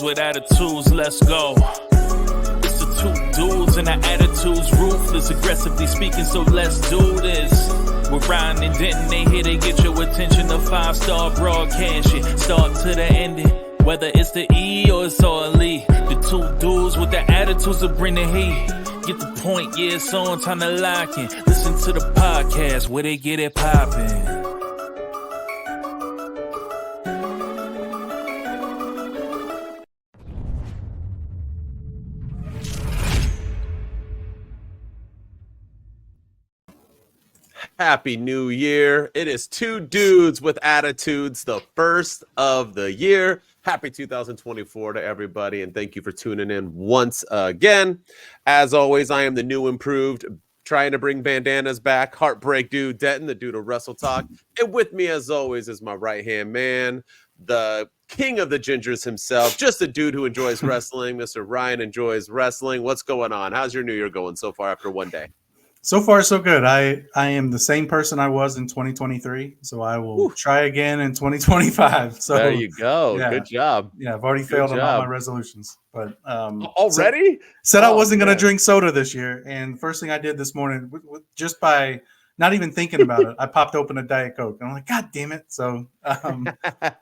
with attitudes, let's go. It's the two dudes and the attitudes, ruthless, aggressively speaking, so let's do this. With Ryan and Denton, they here to get your attention. A 5-star broadcast shit, start to the ending. Whether it's the E or it's all E. The two dudes with the attitudes that bring the heat. Get the point, yeah, it's on, time to lock in. Listen to the podcast where they get it poppin'. Happy New Year. It is two dudes with attitudes, the first of the year. Happy 2024 to everybody, and thank you for tuning in once again. As always, I am the new improved, trying to bring bandanas back, heartbreak dude, Denton, the dude of Wrestle Talk. And with me, as always, is my right-hand man, the king of the gingers himself, just a dude who enjoys wrestling. Mr. Ryan enjoys wrestling. What's going on? How's your New Year going so far after one day? So far, so good. I am the same person I was in 2023, so I will try again in 2025. So there you go. Yeah. Good job. Yeah, I've already failed on all my resolutions. But already? Said I wasn't going to drink soda this year, and first thing I did this morning, just by not even thinking about it, I popped open a Diet Coke, and I'm like, God damn it! So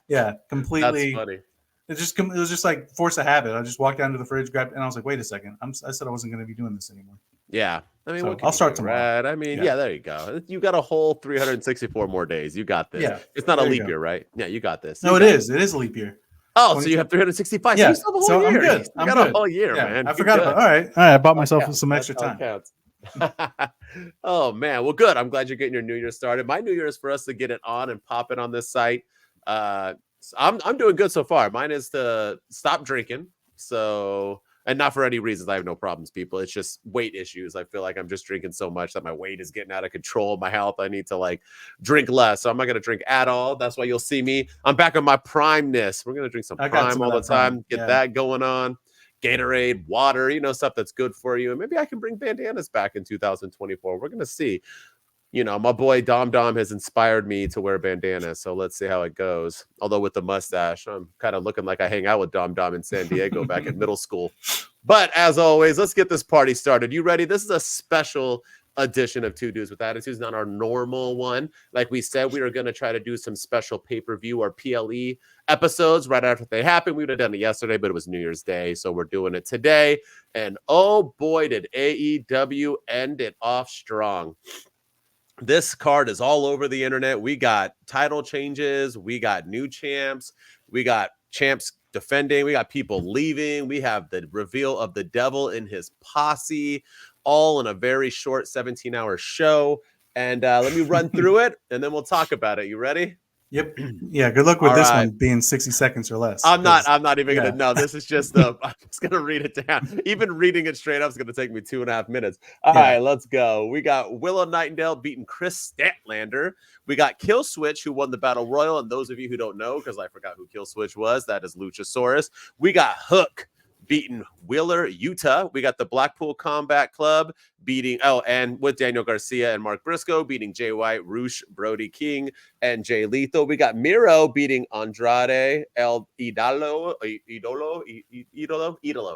yeah, completely. That's funny. It was just like force of habit. I just walked down to the fridge, grabbed, and I was like, wait a second. I said I wasn't going to be doing this anymore. Yeah. I mean, so I'll start tomorrow. Right? I mean, yeah, there you go. You got a whole 364 more days. You got this. Yeah, it's not a leap year, right? Yeah, you got this. No, it is. It is a leap year. Oh, so you have 365. Yeah. So you still have a whole year. I'm good. You got a whole year, yeah, man. I forgot about it. All right. I bought myself some extra time. Oh, man. Well, good. I'm glad you're getting your New Year started. My New Year is for us to get it on and pop it on this site. I'm doing good so far. Mine is to stop drinking. So, and not for any reasons. I have no problems, people. It's just weight issues. I feel like I'm just drinking so much that my weight is getting out of control. My health, I need to drink less. So I'm not going to drink at all. That's why you'll see me. I'm back on my primeness. We're going to drink some Prime all the time. Get that going on. Gatorade, water, stuff that's good for you. And maybe I can bring bandanas back in 2024. We're going to see. My boy Dom has inspired me to wear bandanas, so let's see how it goes. Although with the mustache, I'm kind of looking like I hang out with Dom in San Diego back in middle school. But as always, let's get this party started. You ready? This is a special edition of Two Dudes with Attitudes, not our normal one. Like we said, we were going to try to do some special pay-per-view or PLE episodes right after they happened. We would have done it yesterday, but it was New Year's Day, so we're doing it today. And oh boy, did AEW end it off strong. This card is all over the internet. We got title changes. We got new champs. We got champs defending. We got people leaving. We have the reveal of the devil in his posse, all in a very short 17-hour show. And let me run through it, and then we'll talk about it. You ready? Yep. Yeah. Good luck with this one being 60 seconds or less. I'm not even going to know. This is just I'm just going to read it down. Even reading it straight up is going to take me 2.5 minutes. All right, let's go. We got Willow Nightingale beating Chris Statlander. We got Kill Switch, who won the Battle Royal. And those of you who don't know, because I forgot who Kill Switch was, that is Luchasaurus. We got Hook beating Wheeler Utah. We got the Blackpool Combat Club beating, and with Daniel Garcia and Mark Briscoe beating Jay White, Roosh, Brody King, and Jay Lethal. We got Miro beating Andrade El Idolo.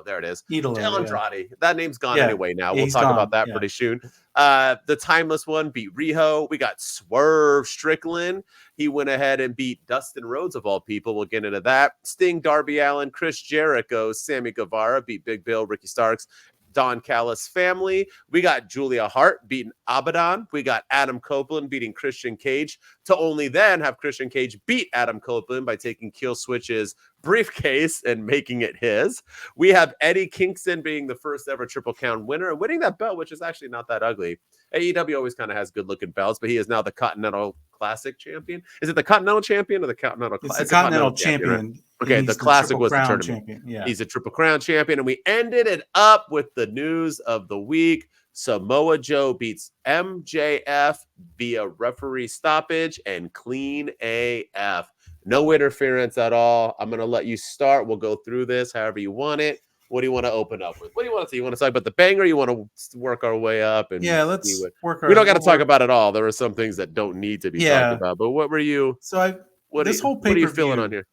There it is. El Andrade. Yeah. That name's gone anyway now. We'll talk about that pretty soon. The Timeless One beat Riho. We got Swerve Strickland. He went ahead and beat Dustin Rhodes, of all people. We'll get into that. Sting, Darby Allin, Chris Jericho, Sammy Guevara beat Big Bill, Ricky Starks, Don Callis family. We got Julia Hart beating Abaddon. We got Adam Copeland beating Christian Cage, to only then have Christian Cage beat Adam Copeland by taking Kill Switch's briefcase and making it his. We have Eddie Kingston being the first ever Triple Crown winner and winning that belt, which is actually not that ugly. AEW always kind of has good looking belts, but he is now the Continental Classic champion. Is it the Continental champion or the Continental? It's the Continental champion. Right? Okay, the Classic was the tournament. Champion. Yeah. He's a Triple Crown champion, and we ended it up with the news of the week. Samoa Joe beats MJF via referee stoppage and clean AF. No interference at all. I'm going to let you start. We'll go through this however you want it. What do you want to open up with? What do you want to say? You want to talk about the banger? Or you want to work our way up? And let's work our way. We don't got to talk about it all. There are some things that don't need to be talked about. But what were you? So what are you feeling on here?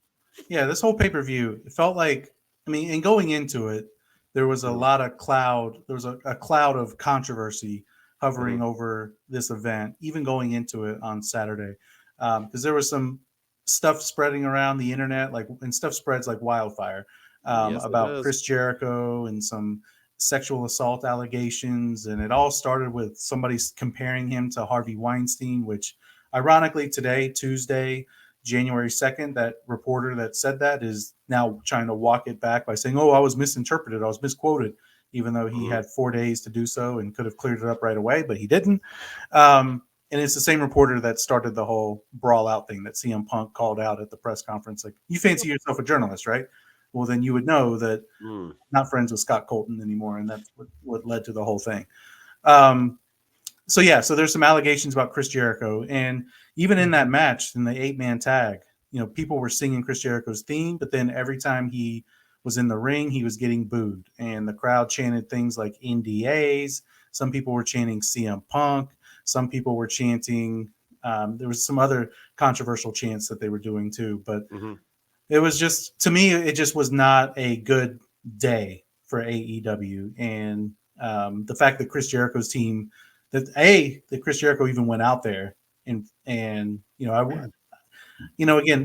Yeah, this whole pay-per-view, it felt like I mean, and going into it, there was a lot of cloud. There was a cloud of controversy hovering over this event, even going into it on Saturday, because there was some stuff spreading around the internet, and stuff spreads like wildfire Yes, it about is. Chris Jericho and some sexual assault allegations, and it all started with somebody comparing him to Harvey Weinstein, which, ironically, today, Tuesday, January 2nd, that reporter that said that is now trying to walk it back by saying, "Oh, I was misinterpreted. I was misquoted," even though he had 4 days to do so and could have cleared it up right away, but he didn't. And it's the same reporter that started the whole brawl out thing that CM Punk called out at the press conference. Like, you fancy yourself a journalist, right? Well, then you would know that not friends with Scott Colton anymore, and that's what led to the whole thing. So there's some allegations about Chris Jericho, and even in that match, in the 8-man tag, people were singing Chris Jericho's theme, but then every time he was in the ring, he was getting booed, and the crowd chanted things like NDAs. Some people were chanting CM Punk. Some people were chanting. There was some other controversial chants that they were doing too, but it was just, to me, it just was not a good day for AEW, and the fact that Chris Jericho's team. That Chris Jericho even went out there and again,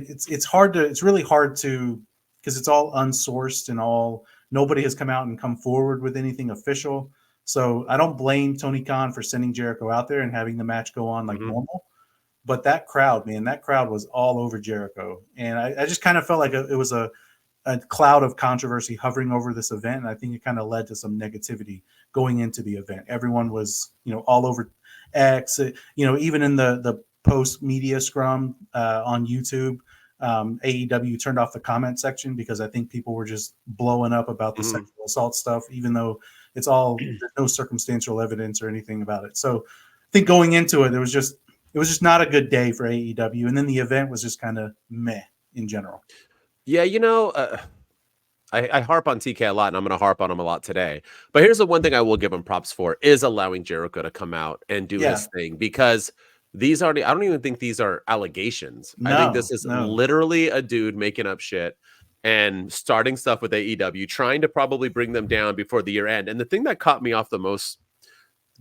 it's really hard to, because it's all unsourced and nobody has come out and come forward with anything official. So I don't blame Tony Khan for sending Jericho out there and having the match go on like normal. But that crowd was all over Jericho. And I just kind of felt like it was a cloud of controversy hovering over this event. And I think it kind of led to some negativity going into the event. Everyone was, all over X, even in the post media scrum on YouTube, AEW turned off the comment section because I think people were just blowing up about the sexual assault stuff, even though there's no circumstantial evidence or anything about it. So I think going into it, it was just not a good day for AEW. And then the event was just kind of meh in general. Yeah, I harp on TK a lot, and I'm going to harp on him a lot today. But here's the one thing I will give him props for is allowing Jericho to come out and do his thing, because I don't even think these are allegations. I think this is literally a dude making up shit and starting stuff with AEW, trying to probably bring them down before the year end. And the thing that caught me off the most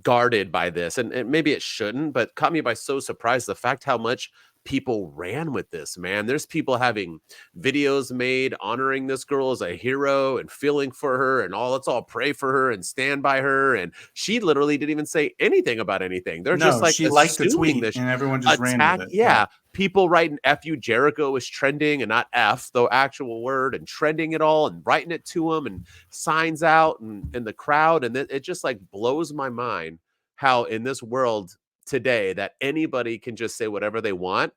guarded by this, and maybe it shouldn't, but caught me by so surprised, the fact how much people ran with this, man. There's people having videos made honoring this girl as a hero and feeling for her and let's all pray for her and stand by her. And she literally didn't even say anything about anything. They're just like, she liked the tweet and everyone just ran with it. Yeah. People writing F you Jericho is trending, and not F, the actual word, and trending it all and writing it to him and signs out and in the crowd. And it just like blows my mind how in this world today that anybody can just say whatever they want,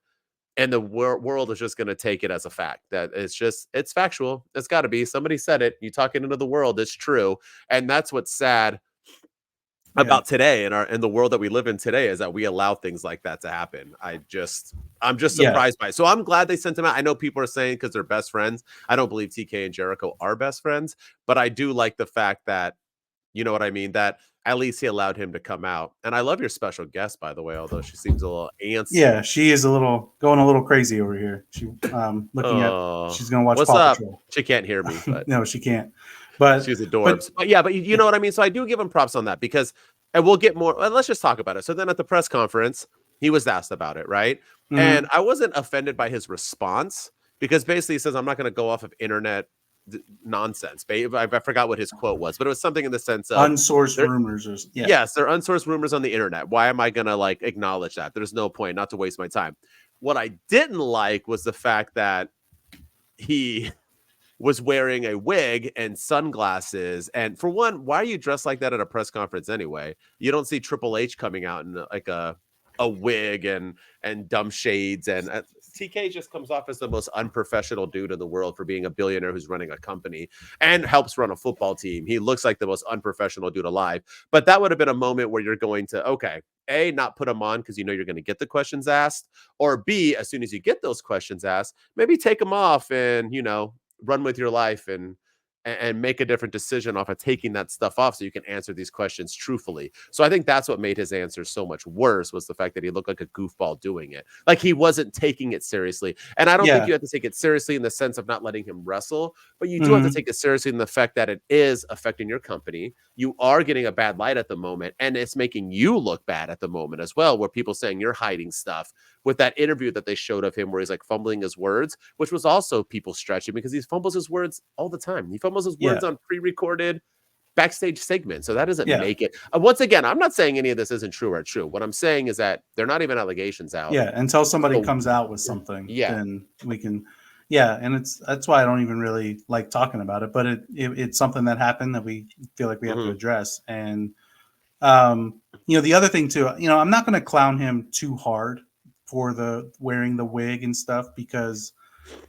and the world is just going to take it as a fact that it's factual. It's got to be. Somebody said it. You talk it into the world. It's true. And that's what's sad about today and the world that we live in today, is that we allow things like that to happen. I'm just surprised by it. So I'm glad they sent him out. I know people are saying because they're best friends. I don't believe TK and Jericho are best friends, but I do like the fact that, you know what I mean, that at least he allowed him to come out. And I love your special guest, by the way, although she seems a little antsy. Yeah, she is going a little crazy over here. She she's going to watch Paw Patrol. She can't hear me, but no, she can't. But she's adorbs. But you know what I mean? So I do give him props on that, because, and we'll get more. Let's just talk about it. So then at the press conference, he was asked about it, right? And I wasn't offended by his response, because basically he says, I'm not going to go off of internet nonsense. I forgot what his quote was, but it was something in the sense of unsourced rumors. Yes, they're unsourced rumors on the internet. Why am I going to acknowledge that? There's no point, not to waste my time. What I didn't like was the fact that he was wearing a wig and sunglasses. And for one, why are you dressed like that at a press conference anyway? You don't see Triple H coming out in a wig and dumb shades, and TK just comes off as the most unprofessional dude in the world for being a billionaire who's running a company and helps run a football team. He looks like the most unprofessional dude alive. But that would have been a moment where you're going to, okay, A, not put him on because you know you're going to get the questions asked, or B, as soon as you get those questions asked, maybe take them off and, run with your life and and make a different decision off of taking that stuff off so you can answer these questions truthfully. So I think that's what made his answer so much worse, was the fact that he looked like a goofball doing it. Like he wasn't taking it seriously. And I don't think you have to take it seriously in the sense of not letting him wrestle, but you do have to take it seriously in the fact that it is affecting your company. You are getting a bad light at the moment, and it's making you look bad at the moment as well, where people saying you're hiding stuff. With that interview that they showed of him where he's like fumbling his words, which was also people stretching, because he fumbles his words all the time. He fumbles his words on pre-recorded backstage segments. So that doesn't make it. Once again, I'm not saying any of this isn't true or true. What I'm saying is that they're not even allegations out. Yeah, until somebody comes out with something, then we can. Yeah, and that's why I don't even really like talking about it. But it's something that happened that we feel like we have to address. And the other thing too, I'm not going to clown him too hard for the wearing the wig and stuff, because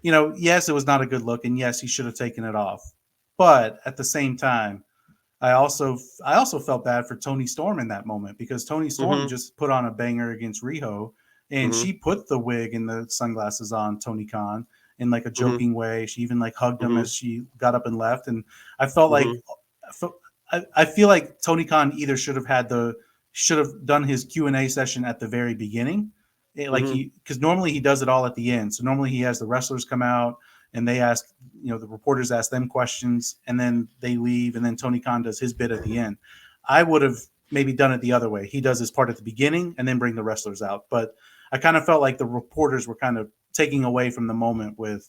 yes, it was not a good look, and yes, he should have taken it off. But at the same time, I also felt bad for Toni Storm in that moment, because Toni Storm just put on a banger against Riho, and she put the wig and the sunglasses on Tony Khan in like a joking way. She even like hugged him as she got up and left. And I felt like I feel like Tony Khan either should have done his Q&A session at the very beginning. Because normally he does it all at the end. So normally he has the wrestlers come out and they ask, the reporters ask them questions, and then they leave, and then Tony Khan does his bit at the end. I would have maybe done it the other way. He does his part at the beginning and then bring the wrestlers out. But I kind of felt like the reporters were kind of taking away from the moment with,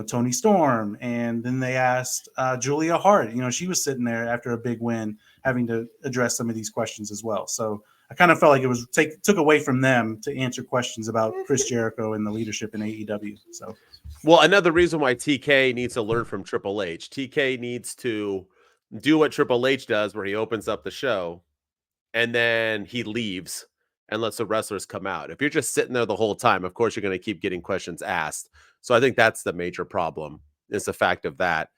Toni Storm. And then they asked Julia Hart. She was sitting there after a big win, having to address some of these questions as well. So I kind of felt like it was took away from them to answer questions about Chris Jericho and the leadership in AEW. So, well, another reason why TK needs to learn from Triple H. TK needs to do what Triple H does, where he opens up the show and then he leaves and lets the wrestlers come out. If you're just sitting there the whole time, of course you're going to keep getting questions asked. So I think that's the major problem, is the fact of that.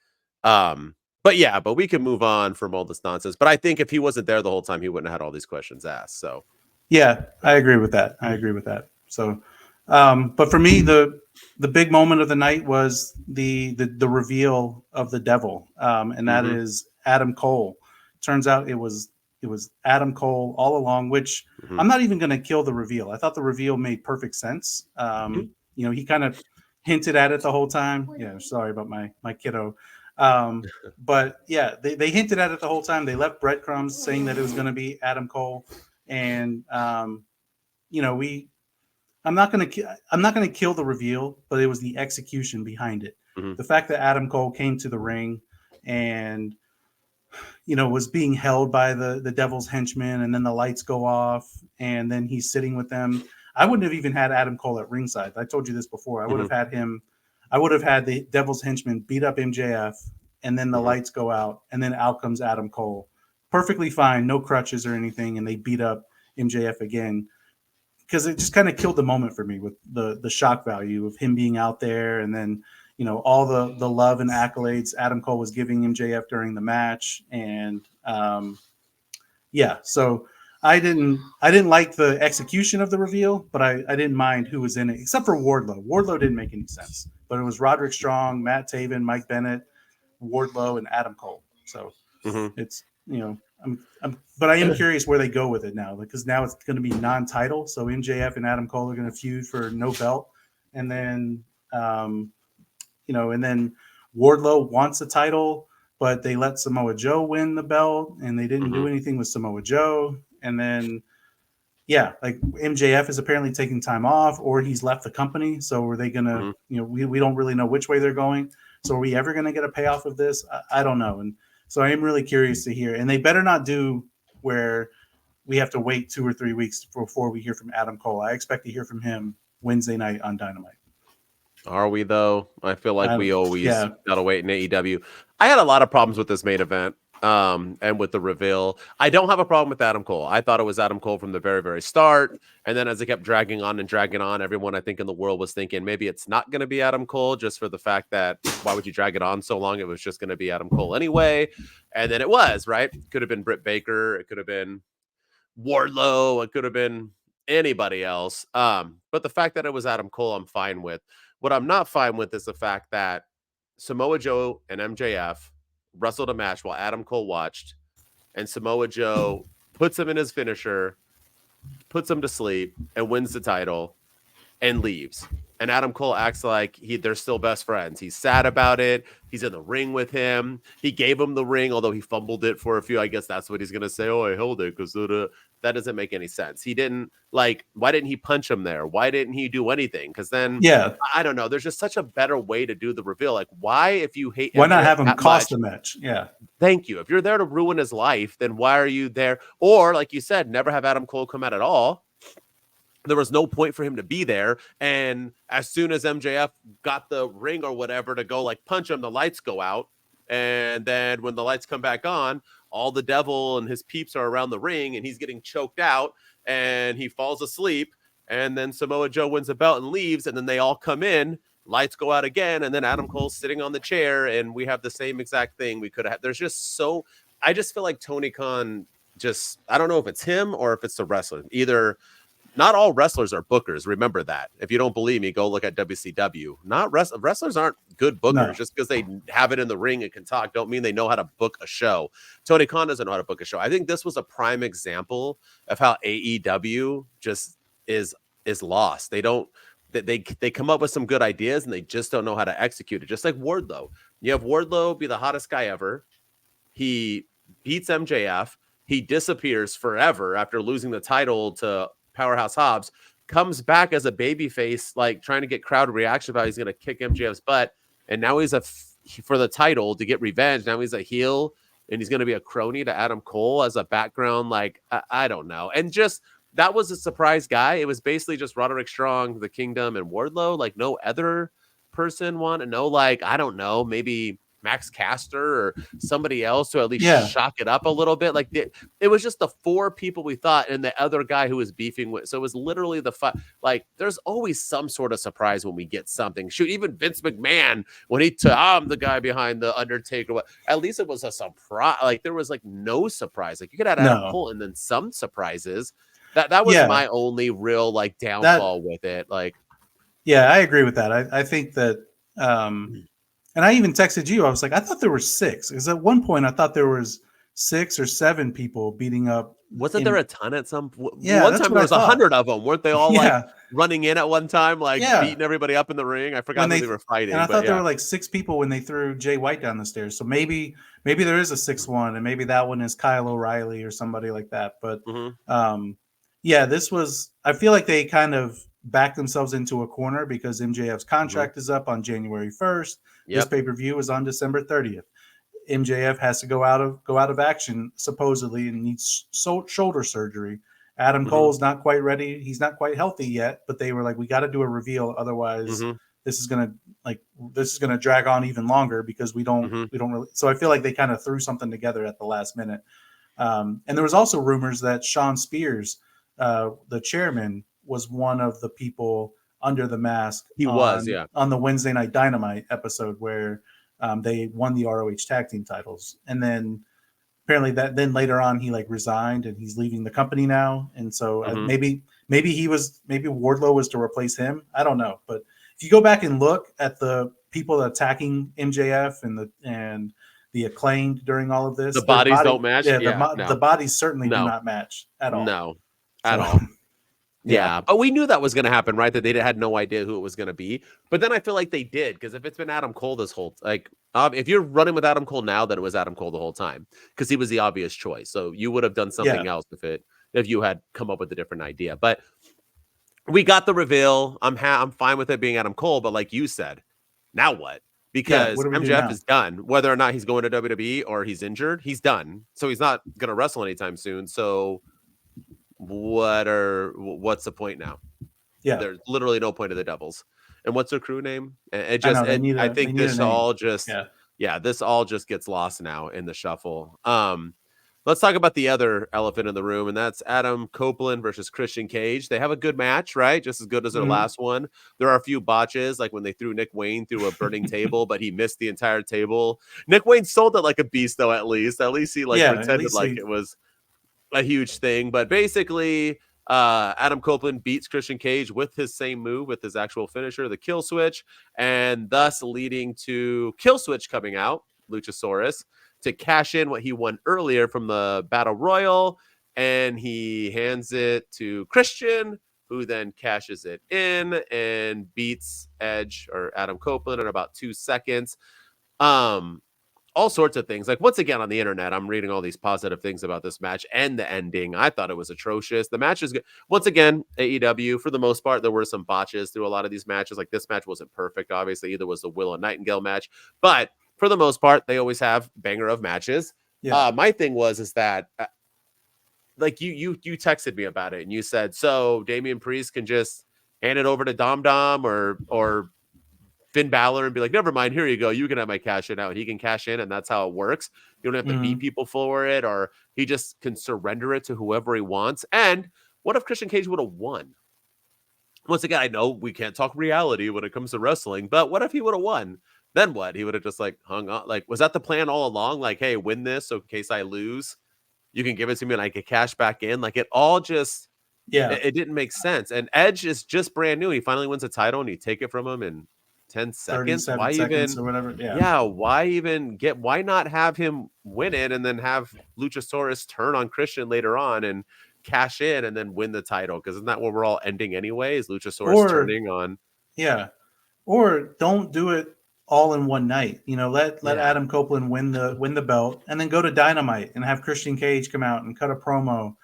But we can move on from all this nonsense. But I think if he wasn't there the whole time, he wouldn't have had all these questions asked. So, yeah, I agree with that. So, but for me, the big moment of the night was the reveal of the devil, and that is Adam Cole. Turns out it was Adam Cole all along, which I'm not even going to kill the reveal. I thought the reveal made perfect sense. He kind of hinted at it the whole time. Yeah, sorry about my kiddo. But yeah, they hinted at it the whole time. They left breadcrumbs saying that it was going to be Adam Cole, and I'm not going to kill the reveal, but it was the execution behind it. The fact that Adam Cole came to the ring and was being held by the Devil's henchmen, and then the lights go off, and then he's sitting with them. I wouldn't have even had Adam Cole at ringside. I told you this before. I would have had him. I would have had the Devil's henchmen beat up MJF, and then the lights go out, and then out comes Adam Cole. Perfectly fine, no crutches or anything, and they beat up MJF again, because it just kind of killed the moment for me with the shock value of him being out there, and then all the love and accolades Adam Cole was giving MJF during the match. And so I didn't like the execution of the reveal, but I didn't mind who was in it, except for Wardlow. Wardlow didn't make any sense, but it was Roderick Strong, Matt Taven, Mike Bennett, Wardlow, and Adam Cole. So it's but I am curious where they go with it now, because now it's going to be non-title. So MJF and Adam Cole are going to feud for no belt, and then and then Wardlow wants a title, but they let Samoa Joe win the belt, and they didn't do anything with Samoa Joe. And then, like MJF is apparently taking time off, or he's left the company. So are they going to, we don't really know which way they're going. So are we ever going to get a payoff of this? I don't know. And so I am really curious to hear. And they better not do where we have to wait 2 or 3 weeks before we hear from Adam Cole. I expect to hear from him Wednesday night on Dynamite. Are we, though? I feel like we always gotta wait in AEW. I had a lot of problems with this main event and with the reveal. I don't have a problem with Adam Cole. I thought it was Adam Cole from the very, very start. And then as it kept dragging on, everyone I think in the world was thinking maybe it's not going to be Adam Cole, just for the fact that why would you drag it on so long? It was just going to be Adam Cole anyway. And then it was, right? It could have been Britt Baker. It could have been Wardlow. It could have been anybody else. But the fact that it was Adam Cole, I'm fine with. What I'm not fine with is the fact that Samoa Joe and MJF wrestled a match while Adam Cole watched, and Samoa Joe puts him in his finisher, puts him to sleep, and wins the title and leaves. And Adam Cole acts like they're still best friends. He's sad about it. He's in the ring with him. He gave him the ring, although he fumbled it for a few. I guess that's what he's going to say. Oh, I held it because that doesn't make any sense. He didn't why didn't he punch him there? Why didn't he do anything? Because then, I don't know. There's just such a better way to do the reveal. Like, why, if you hate, why not have him cost the match? Yeah. Thank you. If you're there to ruin his life, then why are you there? Or, like you said, never have Adam Cole come out at all. There was no point for him to be there. And as soon as MJF got the ring or whatever to go like punch him, the lights go out. And then when the lights come back on, all the devil and his peeps are around the ring and he's getting choked out and he falls asleep. And then Samoa Joe wins the belt and leaves. And then they all come in, lights go out again. And then Adam Cole's sitting on the chair and we have the same exact thing we could have. There's just I just feel like Tony Khan I don't know if it's him or if it's the wrestler. Either. Not all wrestlers are bookers. Remember that. If you don't believe me, go look at WCW. Wrestlers aren't good bookers. No. Just because they have it in the ring and can talk don't mean they know how to book a show. Tony Khan doesn't know how to book a show. I think this was a prime example of how AEW just is lost. They come up with some good ideas and they just don't know how to execute it. Just like Wardlow. You have Wardlow be the hottest guy ever. He beats MJF. He disappears forever after losing the title to Powerhouse Hobbs, comes back as a babyface, like trying to get crowd reaction about he's going to kick MJF's butt. And now he's for the title to get revenge. Now he's a heel and he's going to be a crony to Adam Cole as a background. Like, I don't know. And just, that was a surprise guy. It was basically just Roderick Strong, the Kingdom, and Wardlow. Like no other person wanted to know, like, I don't know, maybe Max Caster or somebody else to at least shock it up a little bit. Like it was just the four people we thought and the other guy who was beefing with. So it was literally like there's always some sort of surprise when we get something. Shoot, even Vince McMahon when I'm the guy behind the Undertaker. At least it was a surprise. Like there was like no surprise. Like you could have Adam Cole and then some surprises. That was my only real like downfall with it. Like, yeah, I agree with that. I think that. And I even texted you. I was like, I thought there were 6. Because at one point, I thought there was 6 or 7 people beating up. Wasn't there a ton at some? Yeah, one time there was 100 of them. Weren't they all like running in at one time, like beating everybody up in the ring? I forgot who they were fighting. And I thought there were like 6 people when they threw Jay White down the stairs. So maybe there is a 6th one, and maybe that one is Kyle O'Reilly or somebody like that. But this was. I feel like they kind of backed themselves into a corner because MJF's contract is up on January 1st. This pay-per-view is on December 30th. MJF has to go out of action supposedly and needs shoulder surgery. Adam Cole's not quite ready. He's not quite healthy yet, but they were like, we got to do a reveal. Otherwise this is going to drag on even longer because we don't really. So I feel like they kind of threw something together at the last minute. And there was also rumors that Sean Spears, the chairman, was one of the people under the mask. He was on the Wednesday Night Dynamite episode where they won the ROH tag team titles. And then apparently then later on he like resigned and he's leaving the company now. And so maybe Wardlow was to replace him. I don't know. But if you go back and look at the people attacking MJF and the Acclaimed during all of this, the bodies don't match. The bodies certainly do not match at all. No, at all. Yeah, but we knew that was going to happen, right? That they had no idea who it was going to be. But then I feel like they did, because if it's been Adam Cole this whole if you're running with Adam Cole now, then it was Adam Cole the whole time because he was the obvious choice. So you would have done something else if you had come up with a different idea. But we got the reveal. I'm fine with it being Adam Cole, but like you said, now what? Because MJF is done. Whether or not he's going to WWE or he's injured, he's done. So he's not going to wrestle anytime soon. So what's the point now? Yeah, there's literally no point of the Devils. And what's their crew name? I think this all just gets lost now in the shuffle. Let's talk about the other elephant in the room, and that's Adam Copeland versus Christian Cage. They have a good match, right? Just as good as their last one. There are a few botches, like when they threw Nick Wayne through a burning table, but he missed the entire table. Nick Wayne sold it like a beast, though. At least he pretended like it was a huge thing. But basically, Adam Copeland beats Christian Cage with his same move, with his actual finisher, the kill switch, and thus leading to kill switch coming out, Luchasaurus, to cash in what he won earlier from the Battle Royal, and he hands it to Christian, who then cashes it in and beats Edge or Adam Copeland in about 2 seconds. All sorts of things. Like, once again, on the internet, I'm reading all these positive things about this match and the ending. I thought it was atrocious. The match is good. Once again, AEW, for the most part, there were some botches through a lot of these matches. Like, this match wasn't perfect, obviously. Either was the Willow Nightingale match. But for the most part, they always have banger of matches. Yeah. My thing is that like you texted me about it and you said, so Damian Priest can just hand it over to Dom or Finn Balor and be like, never mind, here you go. You can have my cash in now. And he can cash in, and that's how it works. You don't have to beat people for it, or he just can surrender it to whoever he wants. And what if Christian Cage would have won? Once again, I know we can't talk reality when it comes to wrestling, but what if he would have won? Then what? He would have just like hung on. Like, was that the plan all along? Like, hey, win this, so in case I lose, you can give it to me and I can cash back in. Like, it all just, it didn't make sense. And Edge is just brand new. He finally wins a title and you take it from him in 10 seconds. Why seconds even, or whatever? why not have him win it and then have Luchasaurus turn on Christian later on and cash in and then win the title? Because isn't that what we're all ending anyway? Is Luchasaurus turning on? Yeah. Or don't do it all in one night. You know, let Adam Copeland win the belt and then go to Dynamite and have Christian Cage come out and cut a promo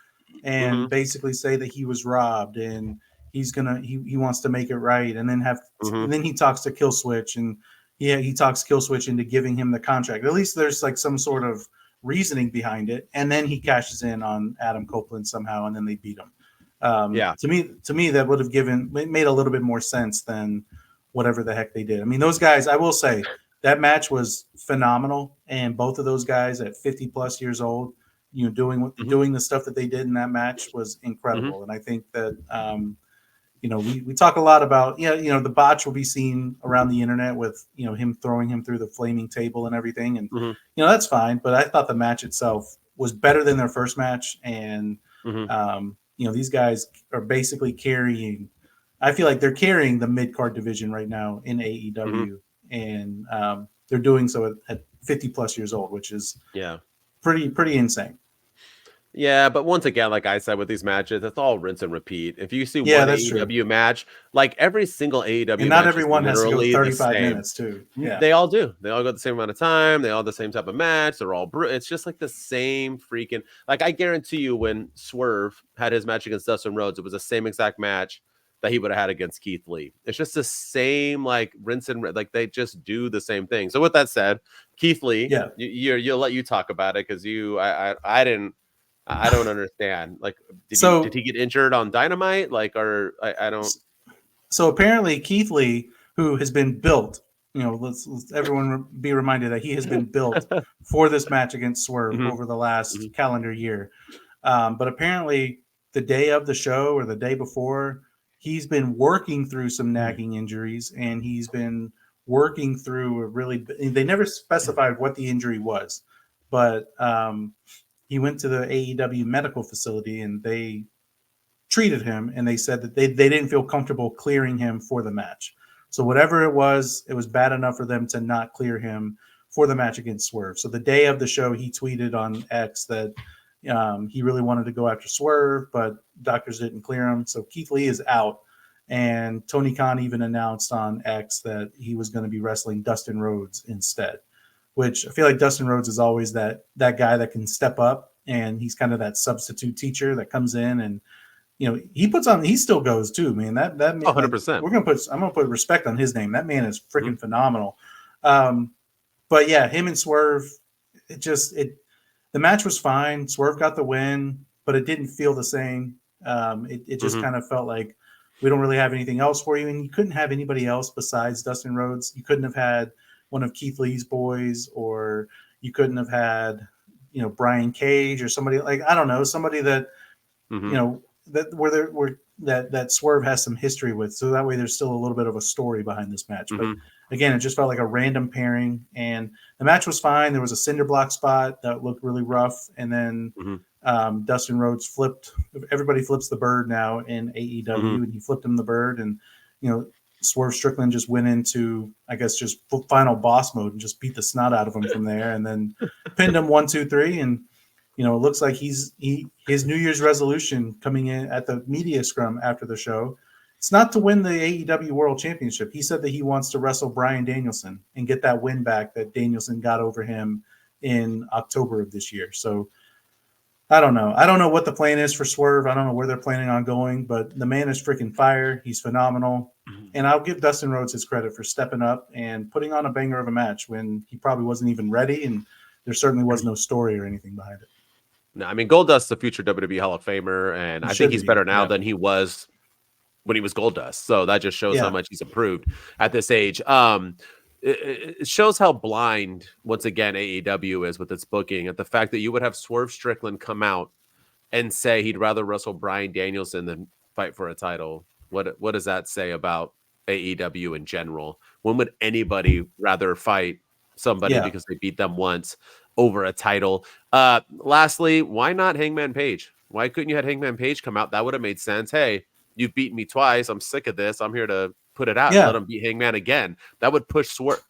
and basically say that he was robbed and he wants to make it right, and then and then he talks to Kill Switch and he talks Kill Switch into giving him the contract. At least there's like some sort of reasoning behind it, and then he cashes in on Adam Copeland somehow, and then they beat him. To me, that would have made a little bit more sense than whatever the heck they did. I mean, those guys, I will say that match was phenomenal, and both of those guys at 50 plus years old, you know, doing the stuff that they did in that match was incredible. And I think that you know, we talk a lot about, you know, the botch will be seen around the internet with, you know, him throwing him through the flaming table and everything. And, you know, that's fine. But I thought the match itself was better than their first match. And, you know, these guys are basically carrying, I feel like they're carrying the mid-card division right now in AEW. And they're doing so at 50 plus years old, which is pretty insane. Yeah, but once again, like I said, with these matches, it's all rinse and repeat. If you see one AEW match, like every single AEW and not match everyone has to go 35 minutes too. Yeah, they all do. They all go the same amount of time. They all the same type of match. They're all it's just like the same freaking. Like, I guarantee you, when Swerve had his match against Dustin Rhodes, it was the same exact match that he would have had against Keith Lee. It's just the same, like, rinse and like they just do the same thing. So with that said, Keith Lee, you'll let you talk about it, because I don't understand. Like, did he get injured on Dynamite? Like, or I don't. So apparently Keith Lee, who has been built, you know, let's everyone be reminded that he has been built for this match against Swerve over the last calendar year. But apparently the day of the show or the day before, he's been working through some nagging injuries, and he's been working through they never specified what the injury was, but he went to the AEW medical facility and they treated him, and they said that they didn't feel comfortable clearing him for the match. So whatever it was bad enough for them to not clear him for the match against Swerve. So the day of the show, he tweeted on X that he really wanted to go after Swerve, but doctors didn't clear him. So Keith Lee is out. And Tony Khan even announced on X that he was going to be wrestling Dustin Rhodes instead, which I feel like Dustin Rhodes is always that guy that can step up, and he's kind of that substitute teacher that comes in and, you know, he still goes too, man. That 100%. I'm gonna put respect on his name. That man is freaking phenomenal. But yeah, him and Swerve, the match was fine. Swerve got the win, but it didn't feel the same. It just kind of felt like we don't really have anything else for you, and you couldn't have anybody else besides Dustin Rhodes. You couldn't have had one of Keith Lee's boys, or you couldn't have had, you know, Brian Cage or somebody like, I don't know, somebody that, you know, that Swerve has some history with. So that way there's still a little bit of a story behind this match. But again, it just felt like a random pairing, and the match was fine. There was a cinder block spot that looked really rough. And then Dustin Rhodes everybody flips the bird now in AEW, and he flipped him the bird, and Swerve Strickland just went into, I guess, just final boss mode and just beat the snot out of him from there, and then pinned him 1, 2, 3, and it looks like his New Year's resolution coming in at the media scrum after the show. It's not to win the AEW World Championship. He said that he wants to wrestle Bryan Danielson and get that win back that Danielson got over him in October of this year. So I don't know. I don't know what the plan is for Swerve. I don't know where they're planning on going, but the man is freaking fire. He's phenomenal. And I'll give Dustin Rhodes his credit for stepping up and putting on a banger of a match when he probably wasn't even ready, and there certainly was no story or anything behind it. No, I mean, Goldust's a future WWE Hall of Famer, and I think he's better now than he was when he was Goldust. So that just shows how much he's improved at this age. It shows how blind, once again, AEW is with its booking, at the fact that you would have Swerve Strickland come out and say he'd rather wrestle Bryan Danielson than fight for a title. What does that say about AEW in general? When would anybody rather fight somebody because they beat them once over a title? Lastly, why not Hangman Page? Why couldn't you have Hangman Page come out? That would have made sense. Hey, you've beaten me twice. I'm sick of this. I'm here to put it out and let him beat Hangman again. That would push Swerve.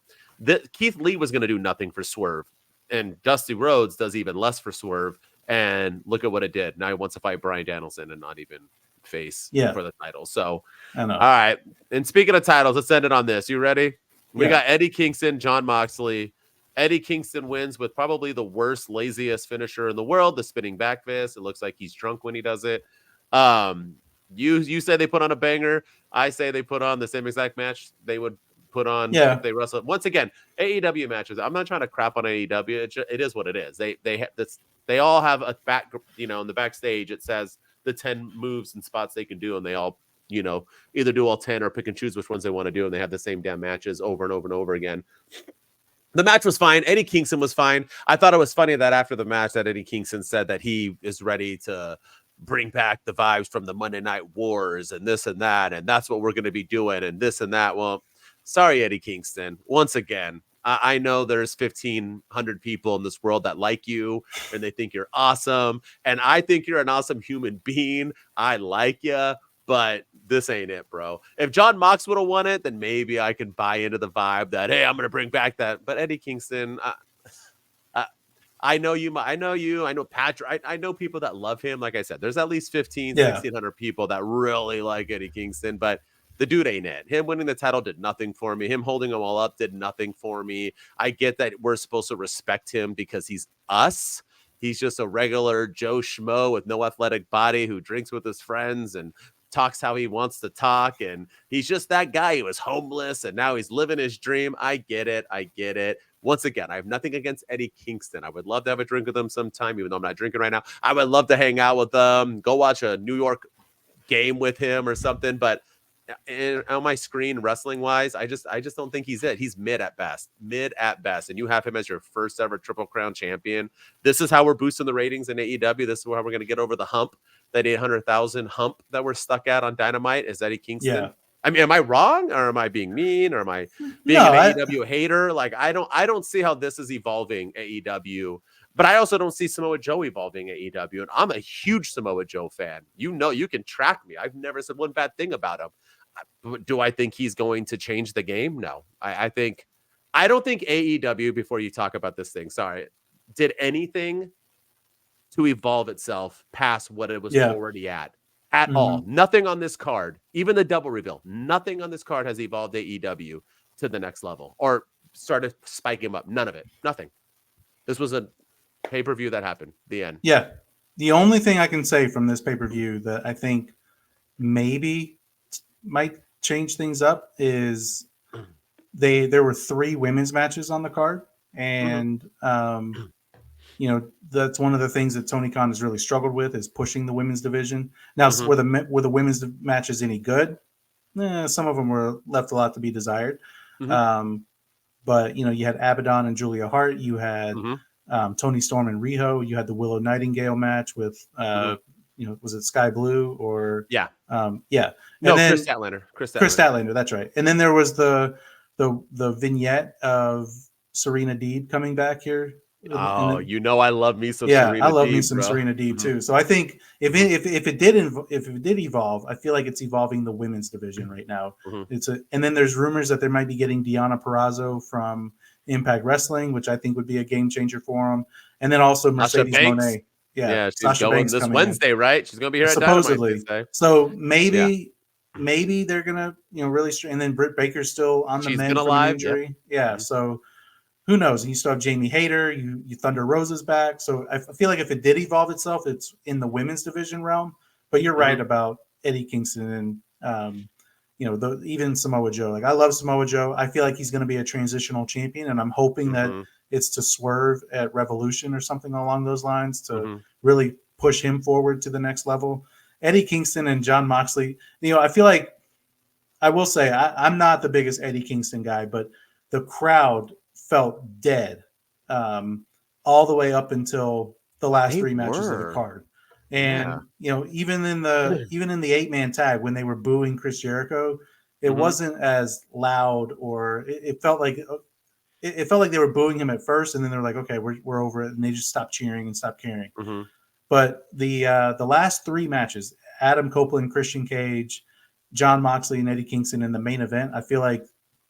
Keith Lee was going to do nothing for Swerve, and Dusty Rhodes does even less for Swerve. And look at what it did. Now he wants to fight Bryan Danielson and not even face for the title. So, all right. And speaking of titles, let's end it on this. You ready? We got Eddie Kingston, Jon Moxley. Eddie Kingston wins with probably the worst, laziest finisher in the world, the spinning back fist. It looks like he's drunk when he does it. You say they put on a banger. I say they put on the same exact match they would put on if they wrestle. Once again, AEW matches. I'm not trying to crap on AEW. It is what it is. They all have a back, in the backstage it says the 10 moves and spots they can do, and they all, either do all 10 or pick and choose which ones they want to do, and they have the same damn matches over and over and over again. The match was fine. Eddie Kingston was fine. I thought it was funny that after the match that Eddie Kingston said that he is ready to bring back the vibes from the Monday Night Wars and this and that, and that's what we're going to be doing and this and that. Well, sorry, Eddie Kingston. Once again, I know there's 1,500 people in this world that like you and they think you're awesome. And I think you're an awesome human being. I like you, but this ain't it, bro. If Jon Mox would have won it, then maybe I can buy into the vibe that, hey, I'm going to bring back that. But Eddie Kingston, I know you. I know Patrick. I know people that love him. Like I said, there's at least 1,600 people that really like Eddie Kingston, but the dude ain't it. Him winning the title did nothing for me. Him holding them all up did nothing for me. I get that we're supposed to respect him because he's us. He's just a regular Joe Schmo with no athletic body who drinks with his friends and talks how he wants to talk. And he's just that guy who was homeless and now he's living his dream. I get it. Once again, I have nothing against Eddie Kingston. I would love to have a drink with him sometime, even though I'm not drinking right now. I would love to hang out with him, go watch a New York game with him or something. But on my screen, wrestling wise, I just don't think he's it. He's mid at best. And you have him as your first ever Triple Crown champion. This is how we're boosting the ratings in AEW. This is how we're going to get over the hump, that 800,000 hump that we're stuck at on Dynamite. Is Eddie Kingston? Yeah. I mean, am I wrong, or am I being mean, or am I being an AEW hater? Like, I don't see how this is evolving AEW. But I also don't see Samoa Joe evolving AEW. And I'm a huge Samoa Joe fan. You can track me. I've never said one bad thing about him. Do I think he's going to change the game? No. I don't think AEW, before you talk about this thing, did anything to evolve itself past what it was already at all. Nothing on this card, even the double reveal, nothing on this card has evolved AEW to the next level or started spiking him up. None of it. Nothing. This was a pay-per-view that happened. The end. Yeah. The only thing I can say from this pay-per-view that I think maybe might change things up is there were 3 women's matches on the card, and that's one of the things that Tony Khan has really struggled with, is pushing the women's division. Now, were the women's matches any good? Some of them were left a lot to be desired. But you had Abaddon and Julia Hart. You had Toni Storm and Riho. You had the Willow Nightingale match with was it Sky Blue or and then Chris Statlander. Chris Statlander, that's right. And then there was the vignette of Serena Deeb coming back here And Oh, then, I love me some yeah, I Serena love me Deeb, some bro. Serena Deeb Mhm. too. So I think if it did evolve, I feel like it's evolving the women's division right now. Mhm. And then there's rumors that they might be getting Deonna Purrazzo from Impact Wrestling, which I think would be a game changer for them. And then also Sasha Mercedes Banks. Moné. Yeah, Yeah, she's Sasha going Banks this coming in Wednesday, right? She's gonna be here at Dynamite, they supposedly. say. So Yeah. maybe they're gonna really and then Britt Baker's still on the She's mend been from an alive. Yep. injury. Yeah, Mhm. so who knows? And you still have Jamie Hayter. You Thunder Rosa's back. So I feel like if it did evolve itself, it's in the women's division realm. But you're right Mhm. about Eddie Kingston and even Samoa Joe. Like I love Samoa Joe. I feel like he's going to be a transitional champion, and I'm hoping that Mhm. it's to Swerve at Revolution or something along those lines to Mhm. really push him forward to the next level. Eddie Kingston and John Moxley. I feel like I will say I'm not the biggest Eddie Kingston guy, but the crowd felt dead all the way up until the last They three matches of the were. card. Yeah. And even in the 8-man tag when they were booing Chris Jericho, it Mhm. wasn't as loud, or it felt like they were booing him at first, and then they're like, okay, we're over it, and they just stopped cheering and stopped caring. Mhm. But the last three matches, Adam Copeland, Christian Cage, John Moxley, and Eddie Kingston in the main event, I feel like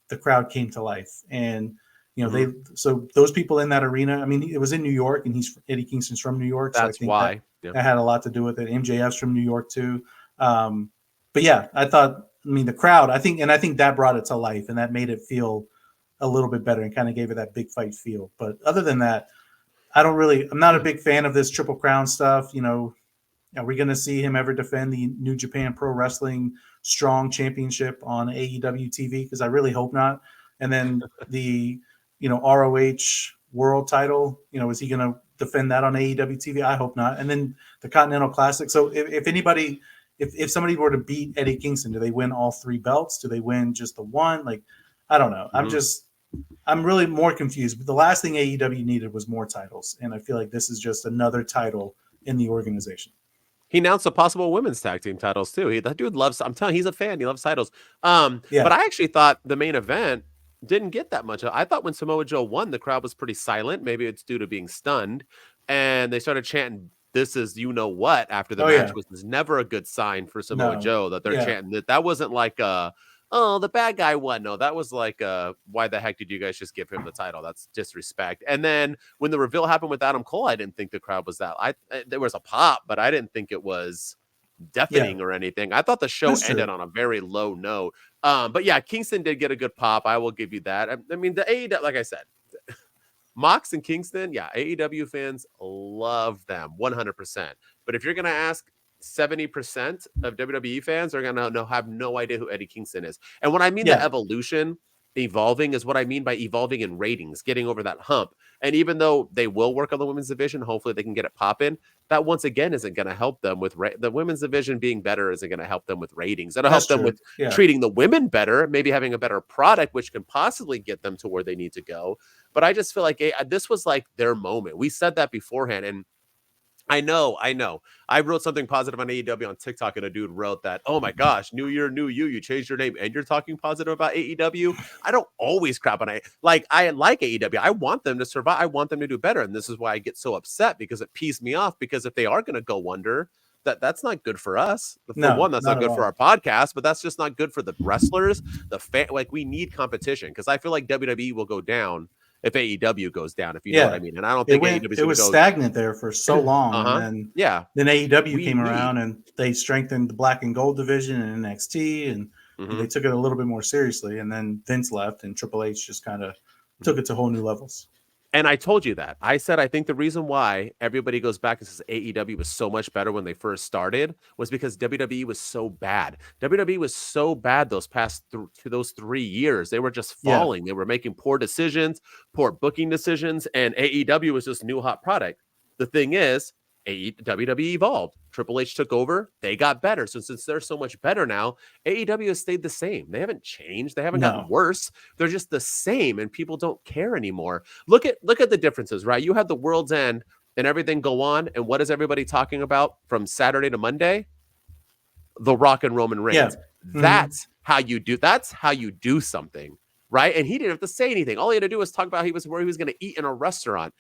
the crowd came to life. And Mhm. so those people in that arena, I mean, it was in New York, and Eddie Kingston's from New York, so I That's think that why. Yeah. that had a lot to do with it. MJF's from New York too. But yeah, the crowd, I think that brought it to life, and that made it feel a little bit better and kind of gave it that big fight feel. But other than that, I'm not a big fan of this Triple Crown stuff. Are we going to see him ever defend the New Japan Pro Wrestling Strong Championship on AEW TV? Because I really hope not. And then the, ROH World Title, is he going to defend that on AEW TV? I hope not. And then the Continental Classic. So if somebody were to beat Eddie Kingston, do they win all three belts? Do they win just the one? Like, I don't know. Mhm. I'm really more confused. But the last thing AEW needed was more titles, and I feel like this is just another title in the organization. He announced a possible women's tag team titles too. That dude loves. I'm telling you, he's a fan. He loves titles. But Yeah, I actually thought the main event didn't get that much. I thought when Samoa Joe won, the crowd was pretty silent. Maybe it's due to being stunned, and they started chanting, "This is what" after the oh match, yeah, which is never a good sign for Samoa no, Joe that they're yeah, chanting that. That wasn't like oh, the bad guy won. No, that was like why the heck did you guys just give him the title? That's disrespect. And then when the reveal happened with Adam Cole, I didn't think the crowd was that. There was a pop, but I didn't think it was yeah. deafening or anything. I thought the show That's ended true. on a very low note. But yeah, Kingston did get a good pop. I will give you that. I mean, the AEW, like I said, Mox and Kingston, yeah, AEW fans love them 100%. But if you're going to ask 70% of WWE fans are going to have no idea who Eddie Kingston is. And when I mean the Yeah, evolution, evolving is what I mean by evolving in ratings, getting over that hump. And even though they will work on the women's division, hopefully they can get it popping. That once again isn't going to help them with the women's division being better. Isn't going to help them with ratings. It'll that's help them true. with Yeah, treating the women better, maybe having a better product, which can possibly get them to where they need to go. But I just feel like this was like their moment. We said that beforehand, and I know. I wrote something positive on AEW on TikTok, and a dude wrote that, "Oh my gosh, new year, new you. You changed your name, and you're talking positive about AEW." I don't always crap on it. I like AEW. I want them to survive. I want them to do better, and this is why I get so upset because it pees me off. Because if they are going to go under, that's not good for us. For no, one, that's not not at good for all. our podcast, but that's just not good for the wrestlers. The fan, like we need competition because I feel like WWE will go down if AEW goes down, if you know what I Yeah, mean. And I don't think AEW is it going to was go. stagnant there for so long, and Uh-huh. then Yeah. AEW We came need. around and they strengthened the black and gold division and NXT, and they Mhm. took it a little bit more seriously. And then Vince left, and Triple H just kind of took Mhm. it to whole new levels. And I told you that. I said I think the reason why everybody goes back and says AEW was so much better when they first started was because WWE was so bad. WWE was so bad those past those 3 years. They were just Yeah, falling. They were making poor decisions, poor booking decisions, and AEW was just new hot product. The thing is, WWE evolved. Triple H took over. They got better. So since they're so much better now, AEW has stayed the same. They haven't changed. They haven't gotten no, worse. They're just the same, and people don't care anymore. Look at the differences, right? You had the World's End and everything go on, and what is everybody talking about from Saturday to Monday? The Rock and Roman yeah, Reigns. hmm That's how you do. That's how you do something, right? And he didn't have to say anything. All he had to do was talk about where he was going to eat in a restaurant.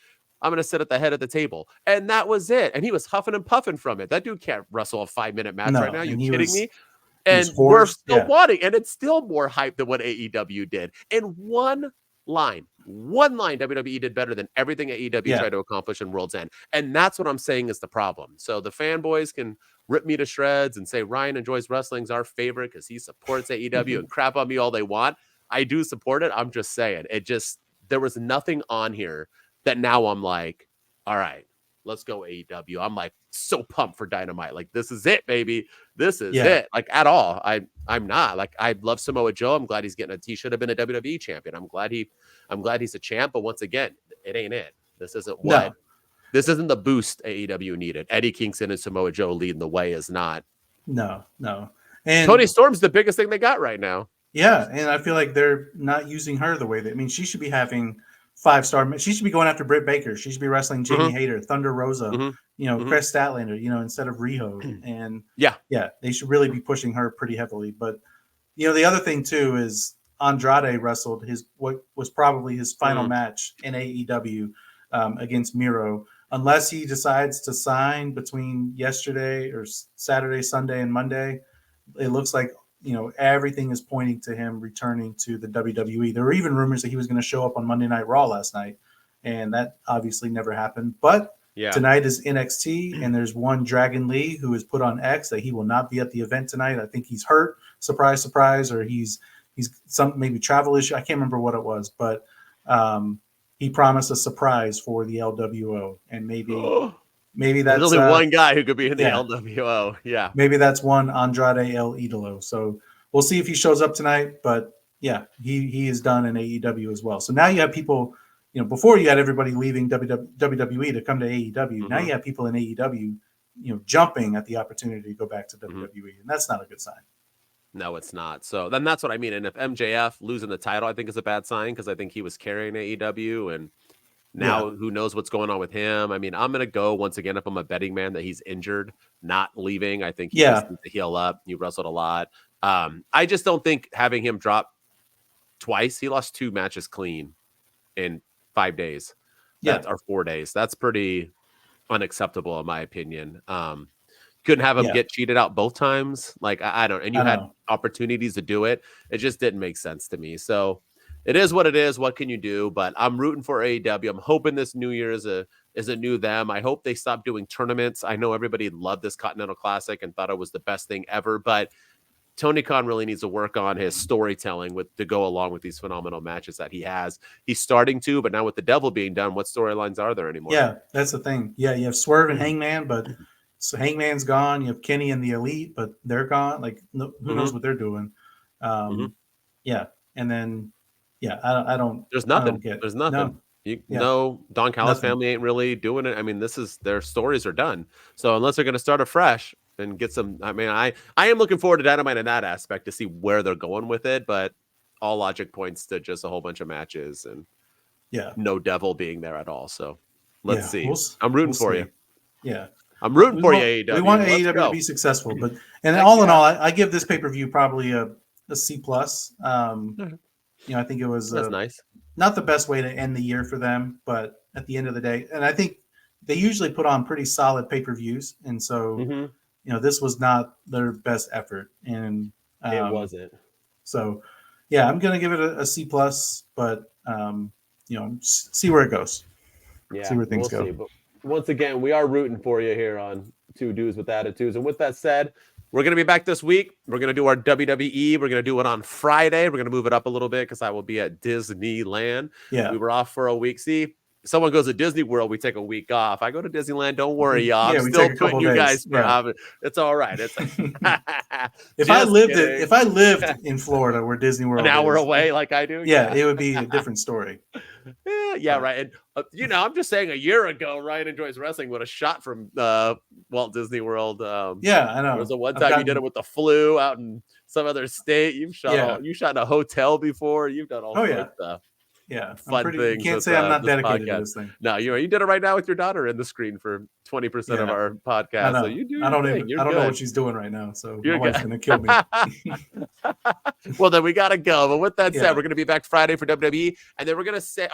I'm going to sit at the head of the table. And that was it. And he was huffing and puffing from it. That dude can't wrestle a 5-minute match right now. You kidding me? And we're still wanting, and it's still more hype than what AEW did. In one line, WWE did better than everything AEW tried to accomplish in World's End. And that's what I'm saying is the problem. So the fanboys can rip me to shreds and say Ryan enjoys wrestling's our favorite because he supports AEW and crap on me all they want. I do support it. I'm just saying there was nothing on here that now I'm like, all right, let's go AEW. I'm like so pumped for Dynamite. Like, this is it, baby. This is it. Like, at all. I'm not. Like, I love Samoa Joe. I'm glad he should have been a WWE champion. I'm glad he's a champ. But once again, it ain't it. This isn't this isn't the boost AEW needed. Eddie Kingston and Samoa Joe leading the way is not. No. And Toni Storm's the biggest thing they got right now. Yeah. And I feel like they're not using her the way she should be having 5-star. She should be going after Britt Baker. She should be wrestling Jamie Hayter, Thunder Rosa, Chris Statlander, instead of Riho. And they should really be pushing her pretty heavily. But the other thing too is Andrade wrestled what was probably his final match in AEW against Miro. Unless he decides to sign between yesterday or Saturday, Sunday, and Monday, it looks like everything is pointing to him returning to the WWE. There were even rumors that he was going to show up on Monday Night Raw last night, and that obviously never happened. But tonight is NXT, and there's one Dragon Lee who is put on X that he will not be at the event tonight. I think he's hurt, surprise, surprise, or he's some maybe travel issue. I can't remember what it was, but he promised a surprise for the LWO, and maybe that's there's only one guy who could be in the LWO. Yeah. Maybe that's one Andrade El Idolo. So we'll see if he shows up tonight. But he is done in AEW as well. So now you have people, before you had everybody leaving WWE to come to AEW. Now you have people in AEW, jumping at the opportunity to go back to WWE. And that's not a good sign. No, it's not. So then that's what I mean. And if MJF losing the title, I think is a bad sign because I think he was carrying AEW and now who knows what's going on with him. I mean, I'm going to go once again, if I'm a betting man, that he's injured, not leaving. I think he just needs to heal up. He wrestled a lot. I just don't think having him drop twice, he lost 2 matches clean in 5 days. Or 4 days. That's pretty unacceptable in my opinion. Couldn't have him get cheated out both times. Like, I don't, and you had opportunities to do it. It just didn't make sense to me. So it is what it is. What can you do? But I'm rooting for AEW. I'm hoping this New Year is a new them. I hope they stop doing tournaments. I know everybody loved this Continental Classic and thought it was the best thing ever, but Tony Khan really needs to work on his storytelling to go along with these phenomenal matches that he has. He's starting to, but now with the Devil being done, what storylines are there anymore? Yeah, that's the thing. Yeah, you have Swerve and Hangman, but so Hangman's gone. You have Kenny and the Elite, but they're gone. Like, who knows what they're doing? And then. Yeah, I don't. There's nothing. There's nothing. No, Don Callis family ain't really doing it. I mean, their stories are done. So unless they're going to start afresh and get some, I mean, I am looking forward to Dynamite in that aspect to see where they're going with it. But all logic points to just a whole bunch of matches and no Devil being there at all. So let's see. I'm rooting for you. Yeah, I'm rooting for you, AEW. We want AEW to be successful, but all in all, I give this pay-per-view probably a C+. I think it was that's nice. Not the best way to end the year for them, but at the end of the day, and I think they usually put on pretty solid pay-per-views, and so this was not their best effort, and it wasn't. So, I'm gonna give it a C+, but see where it goes. Yeah, see where things go. See. But once again, we are rooting for you here on Two Dudes with Attitudes, and with that said. We're going to be back this week. We're going to do our WWE. We're going to do it on Friday. We're going to move it up a little bit because I will be at Disneyland. Yeah. We were off for a week. See, someone goes to Disney World, we take a week off. I go to Disneyland. Don't worry, y'all. I'm still putting you guys for it's all right. It's if I lived in Florida where Disney World an hour away like I do. Yeah, it would be a different story. Right. And I'm just saying a year ago, Ryan Enjoys Wrestling would have shot from Walt Disney World. I know. There was one time you did it with the flu out in some other state. You've shot you shot in a hotel before. You've done all sorts of stuff. Yeah, fun things. You can't say I'm not dedicated to this thing. No, you did it right now with your daughter in the screen for 20% of our podcast. So you do. I don't know what she's doing right now. So my wife's gonna kill me. Well, then we gotta go. But with that said, we're gonna be back Friday for WWE, and then we're gonna say,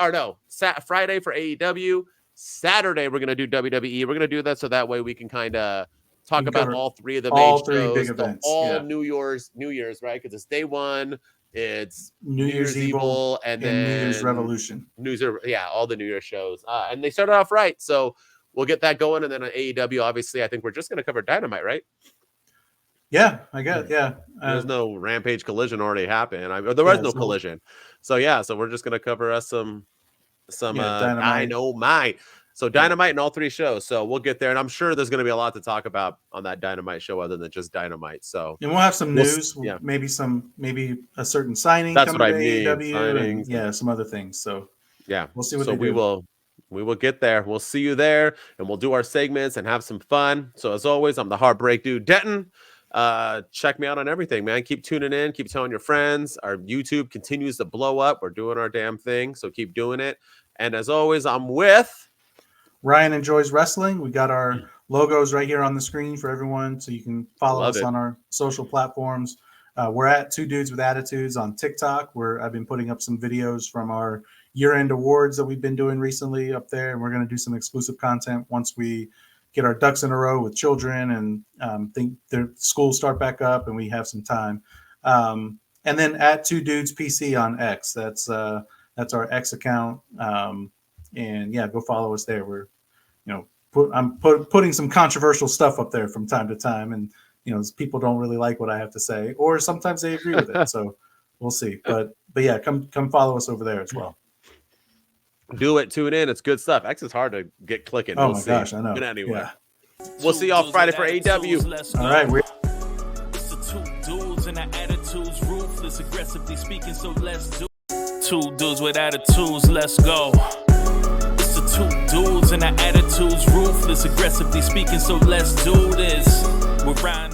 Friday for AEW. Saturday, we're going to do WWE. We're going to do that so that way we can kind of talk about all three of the all main three shows, big events. all New Year's, right? Because it's day one, it's New Year's Evil, and then New Year's Revolution. All the New Year's shows. And they started off right. So we'll get that going. And then on AEW, obviously, I think we're just going to cover Dynamite, right? Yeah, I guess. Yeah. There's no Rampage Collision already happened. There was no Collision. So we're just going to cover us some Dynamite. So Dynamite in all three shows. So we'll get there. And I'm sure there's going to be a lot to talk about on that Dynamite show other than just Dynamite. So and we'll have some news, maybe a certain signing. That's coming what I mean. AEW and some other things. So we'll see what they do. We will get there. We'll see you there and we'll do our segments and have some fun. So as always, I'm the Heartbreak Dude, Denton. Check me out on everything, man. Keep tuning in, keep telling your friends. Our YouTube continues to blow up. We're doing our damn thing, so keep doing it. And as always, I'm with Ryan Enjoys Wrestling. We got our logos right here on the screen for everyone, so you can follow us on our social platforms. We're at Two Dudes with Attitudes on TikTok, where I've been putting up some videos from our year-end awards that we've been doing recently up there, and we're going to do some exclusive content once we get our ducks in a row with children and think their schools start back up and we have some time. And then at Two Dudes PC on X. That's our X account. And go follow us there. We're, I'm putting some controversial stuff up there from time to time, and people don't really like what I have to say, or sometimes they agree with it. So we'll see. But yeah, come follow us over there as well. Do it. Tune in. It's good stuff. X is hard to get clicking. Oh, my gosh, I know. But anyway, we'll see y'all Friday for AEW. All right. It's the two dudes and the attitudes, ruthless, aggressively speaking, so let's do. Two dudes with attitudes, let's go. It's the two dudes and the attitudes, ruthless, aggressively speaking, so let's do this. We're riding.